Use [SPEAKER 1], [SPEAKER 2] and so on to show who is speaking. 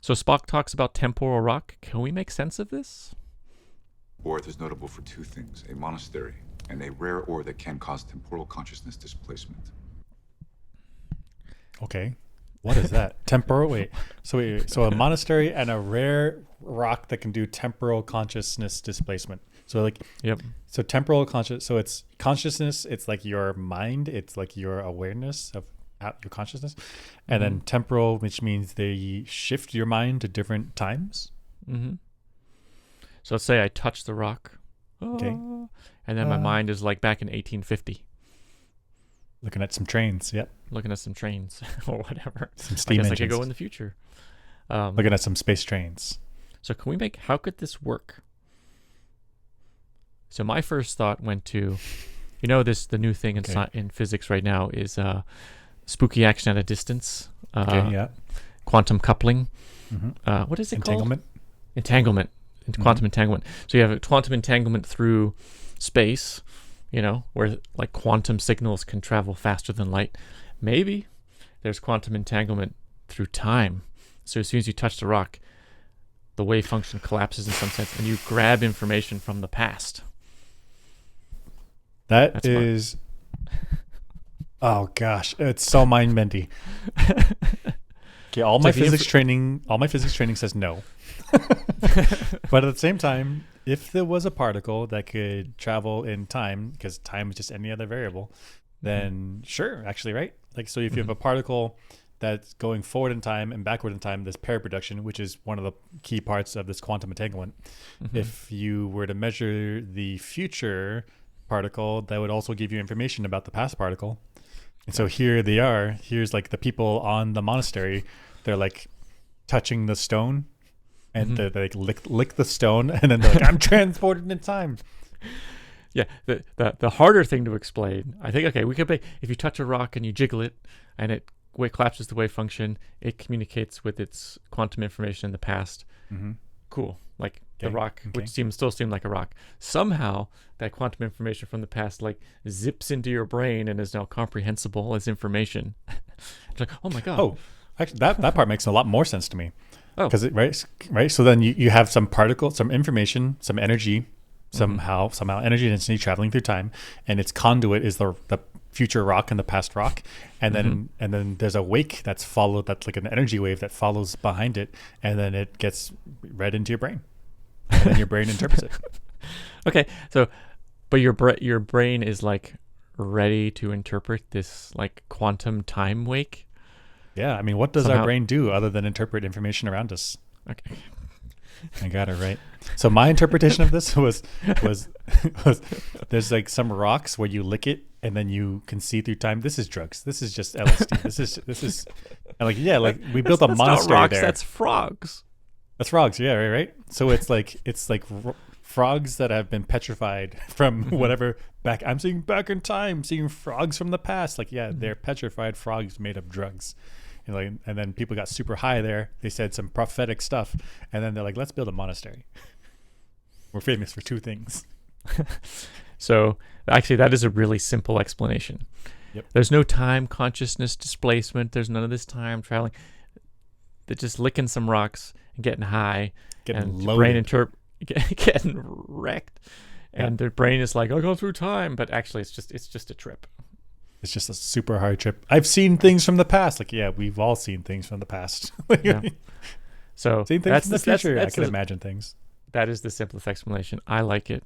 [SPEAKER 1] So Spock talks about temporal rock. Can we make sense of this?
[SPEAKER 2] Ore is notable for two things: a monastery and a rare ore that can cause temporal consciousness displacement.
[SPEAKER 3] Okay. What is that? Temporal. So a monastery and a rare rock that can do temporal consciousness displacement. So like,
[SPEAKER 1] Yep.
[SPEAKER 3] so temporal conscious. So it's consciousness. It's like your mind. It's like your awareness of your consciousness, and then temporal, which means they shift your mind to different times.
[SPEAKER 1] Mm-hmm. So let's say I touch the rock.
[SPEAKER 3] Okay.
[SPEAKER 1] And then my mind is like back in 1850.
[SPEAKER 3] Looking at some trains. Yep.
[SPEAKER 1] Looking at some trains or whatever.
[SPEAKER 3] Some
[SPEAKER 1] I
[SPEAKER 3] steam
[SPEAKER 1] guess
[SPEAKER 3] engines.
[SPEAKER 1] I could go in the future.
[SPEAKER 3] Looking at some space trains.
[SPEAKER 1] So how could this work? So my first thought went to, the new thing in physics right now is spooky action at a distance.
[SPEAKER 3] Yeah.
[SPEAKER 1] Quantum coupling.
[SPEAKER 3] Mm-hmm.
[SPEAKER 1] What is it
[SPEAKER 3] Entanglement.
[SPEAKER 1] called? Entanglement. Quantum entanglement. So you have a quantum entanglement through space, where like quantum signals can travel faster than light. Maybe there's quantum entanglement through time. So as soon as you touch the rock, the wave function collapses in some sense, and you grab information from the past.
[SPEAKER 3] That's is. Oh gosh, it's so mind bendy. Okay, all my physics training says no. But at the same time, if there was a particle that could travel in time, because time is just any other variable, then sure, actually, right? Like, so if you have a particle that's going forward in time and backward in time, this pair production, which is one of the key parts of this quantum entanglement, if you were to measure the future particle, that would also give you information about the past particle. And so here they are. Here's like the people on the monastery. They're like touching the stone, and they like lick the stone, and then they're like, "I'm transported in time."
[SPEAKER 1] Yeah, the harder thing to explain, I think. Okay, we could make, if you touch a rock and you jiggle it, and it collapses the wave function, it communicates with its quantum information in the past. Cool, like the rock, which still seemed like a rock. Somehow that quantum information from the past like zips into your brain and is now comprehensible as information. It's like, oh my god.
[SPEAKER 3] Oh, actually, that part makes a lot more sense to me.
[SPEAKER 1] Oh,
[SPEAKER 3] because right. So then you have some particle, some information, some energy, somehow energy density traveling through time, and its conduit is the future rock and the past rock, and then there's a wake that's followed, that's like an energy wave that follows behind it, and then it gets read into your brain, and then your brain interprets it.
[SPEAKER 1] Okay, so but your brain is like ready to interpret this like quantum time wake.
[SPEAKER 3] Yeah, I mean, what does our brain do other than interpret information around us?
[SPEAKER 1] Okay,
[SPEAKER 3] I got it right. So my interpretation of this was there's like some rocks where you lick it and then you can see through time. This is drugs. This is just LSD. This is and like, yeah, like we built a monastery
[SPEAKER 1] not rocks,
[SPEAKER 3] there.
[SPEAKER 1] That's frogs.
[SPEAKER 3] That's frogs. Yeah, right. So it's like frogs that have been petrified from whatever back. I'm seeing back in time, seeing frogs from the past. Like, yeah, they're petrified frogs made of drugs. And then people got super high there. They said some prophetic stuff, and then they're like, "Let's build a monastery. We're famous for two things."
[SPEAKER 1] So actually, that is a really simple explanation.
[SPEAKER 3] Yep.
[SPEAKER 1] There's no time consciousness displacement. There's none of this time traveling. They're just licking some rocks and getting high, and brain getting wrecked, and their brain is like, "I'll go through time," but actually, it's just a trip.
[SPEAKER 3] It's just a super hard trip. I've seen things from the past. Like, yeah, we've all seen things from the past.
[SPEAKER 1] Yeah. So
[SPEAKER 3] seen things from the future. I can imagine things.
[SPEAKER 1] That is the simplest explanation. I like it.